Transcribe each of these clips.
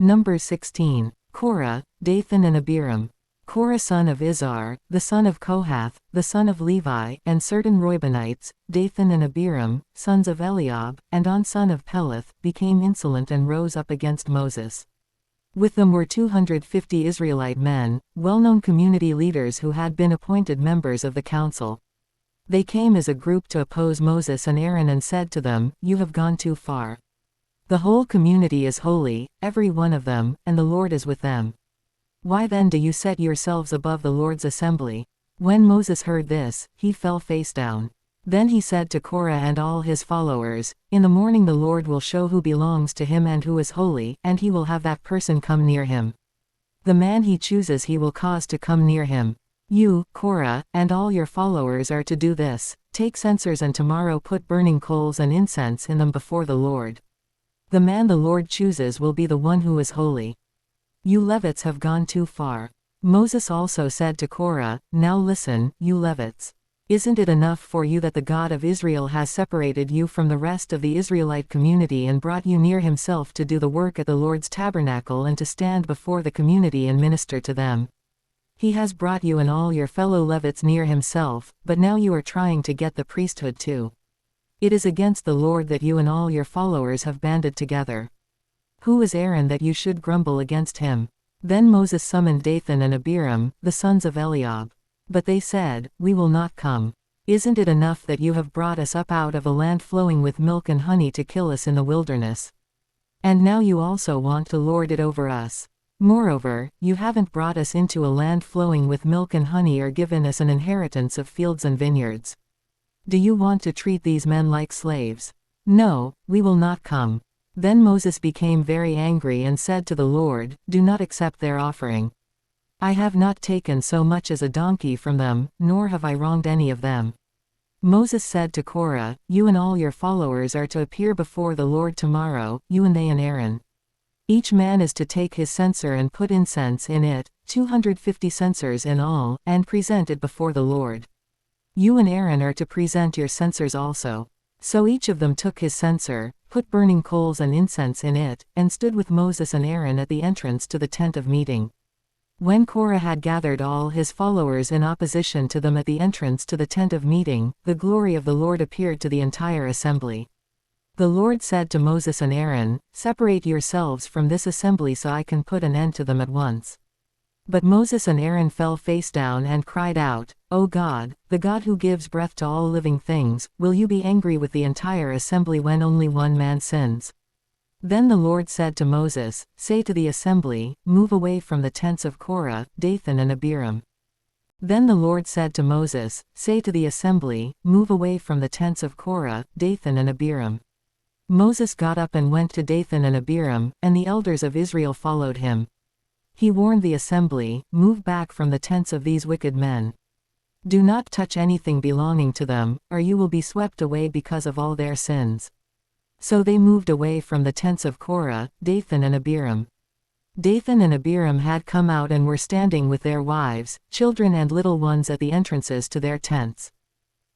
Numbers 16. Korah, Dathan and Abiram. Korah son of Izhar, the son of Kohath, the son of Levi, and certain Reubenites, Dathan and Abiram, sons of Eliab, and On son of Peleth, became insolent and rose up against Moses. With them were 250 Israelite men, well-known community leaders who had been appointed members of the council. They came as a group to oppose Moses and Aaron and said to them, "You have gone too far. The whole community is holy, every one of them, and the Lord is with them. Why then do you set yourselves above the Lord's assembly?" When Moses heard this, he fell face down. Then he said to Korah and all his followers, "In the morning the Lord will show who belongs to him and who is holy, and he will have that person come near him. The man he chooses he will cause to come near him. You, Korah, and all your followers are to do this: take censers and tomorrow put burning coals and incense in them before the Lord. The man the Lord chooses will be the one who is holy. You Levites have gone too far." Moses also said to Korah, "Now listen, you Levites. Isn't it enough for you that the God of Israel has separated you from the rest of the Israelite community and brought you near himself to do the work at the Lord's tabernacle and to stand before the community and minister to them? He has brought you and all your fellow Levites near himself, but now you are trying to get the priesthood too. It is against the Lord that you and all your followers have banded together. Who is Aaron that you should grumble against him?" Then Moses summoned Dathan and Abiram, the sons of Eliab. But they said, "We will not come. Isn't it enough that you have brought us up out of a land flowing with milk and honey to kill us in the wilderness? And now you also want to lord it over us. Moreover, you haven't brought us into a land flowing with milk and honey or given us an inheritance of fields and vineyards. Do you want to treat these men like slaves? No, we will not come." Then Moses became very angry and said to the Lord, "Do not accept their offering. I have not taken so much as a donkey from them, nor have I wronged any of them." Moses said to Korah, "You and all your followers are to appear before the Lord tomorrow, you and they and Aaron. Each man is to take his censer and put incense in it, 250 censers in all, and present it before the Lord. You and Aaron are to present your censers also." So each of them took his censer, put burning coals and incense in it, and stood with Moses and Aaron at the entrance to the tent of meeting. When Korah had gathered all his followers in opposition to them at the entrance to the tent of meeting, the glory of the Lord appeared to the entire assembly. The Lord said to Moses and Aaron, "Separate yourselves from this assembly so I can put an end to them at once." But Moses and Aaron fell face down and cried out, "O God, the God who gives breath to all living things, will you be angry with the entire assembly when only one man sins?" Then the Lord said to Moses, "Say to the assembly, move away from the tents of Korah, Dathan and Abiram." Then the Lord said to Moses, "Say to the assembly, move away from the tents of Korah, Dathan and Abiram." Moses got up and went to Dathan and Abiram, and the elders of Israel followed him. He warned the assembly, "Move back from the tents of these wicked men. Do not touch anything belonging to them, or you will be swept away because of all their sins." So they moved away from the tents of Korah, Dathan and Abiram. Dathan and Abiram had come out and were standing with their wives, children and little ones at the entrances to their tents.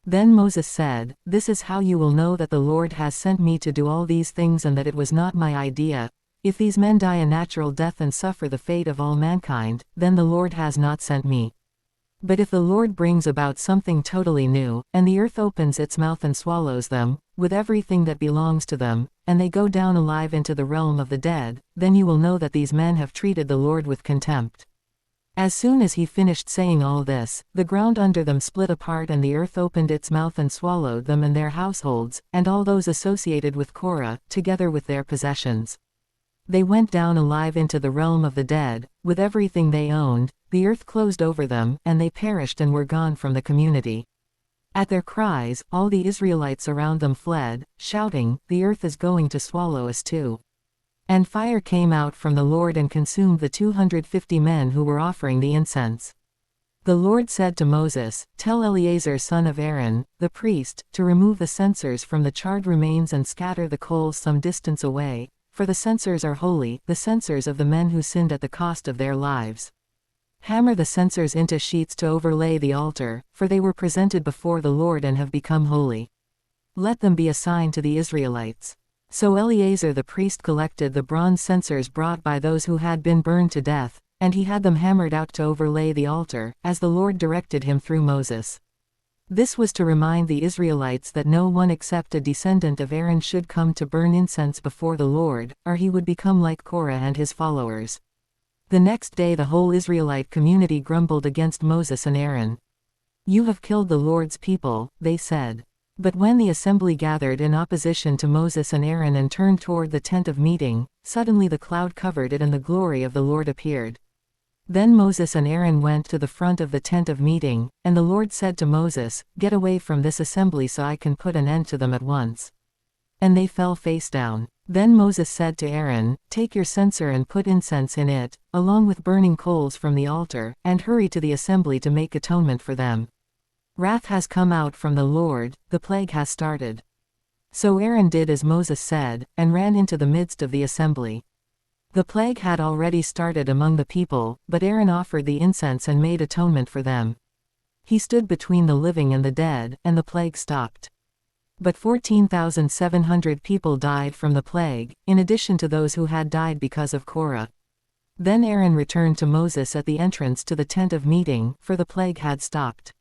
Then Moses said, "This is how you will know that the Lord has sent me to do all these things and that it was not my idea. If these men die a natural death and suffer the fate of all mankind, then the Lord has not sent me. But if the Lord brings about something totally new, and the earth opens its mouth and swallows them, with everything that belongs to them, and they go down alive into the realm of the dead, then you will know that these men have treated the Lord with contempt." As soon as he finished saying all this, the ground under them split apart and the earth opened its mouth and swallowed them and their households, and all those associated with Korah, together with their possessions. They went down alive into the realm of the dead, with everything they owned. The earth closed over them, and they perished and were gone from the community. At their cries, all the Israelites around them fled, shouting, "The earth is going to swallow us too." And fire came out from the Lord and consumed the 250 men who were offering the incense. The Lord said to Moses, "Tell Eleazar son of Aaron, the priest, to remove the censers from the charred remains and scatter the coals some distance away, for the censers are holy, the censers of the men who sinned at the cost of their lives. Hammer the censers into sheets to overlay the altar, for they were presented before the Lord and have become holy. Let them be a sign to the Israelites." So Eleazar the priest collected the bronze censers brought by those who had been burned to death, and he had them hammered out to overlay the altar, as the Lord directed him through Moses. This was to remind the Israelites that no one except a descendant of Aaron should come to burn incense before the Lord, or he would become like Korah and his followers. The next day the whole Israelite community grumbled against Moses and Aaron. "You have killed the Lord's people," they said. But when the assembly gathered in opposition to Moses and Aaron and turned toward the tent of meeting, suddenly the cloud covered it and the glory of the Lord appeared. Then Moses and Aaron went to the front of the tent of meeting, and the Lord said to Moses, "Get away from this assembly so I can put an end to them at once." And they fell face down. Then Moses said to Aaron, "Take your censer and put incense in it, along with burning coals from the altar, and hurry to the assembly to make atonement for them. Wrath has come out from the Lord, the plague has started." So Aaron did as Moses said, and ran into the midst of the assembly. The plague had already started among the people, but Aaron offered the incense and made atonement for them. He stood between the living and the dead, and the plague stopped. But 14,700 people died from the plague, in addition to those who had died because of Korah. Then Aaron returned to Moses at the entrance to the tent of meeting, for the plague had stopped.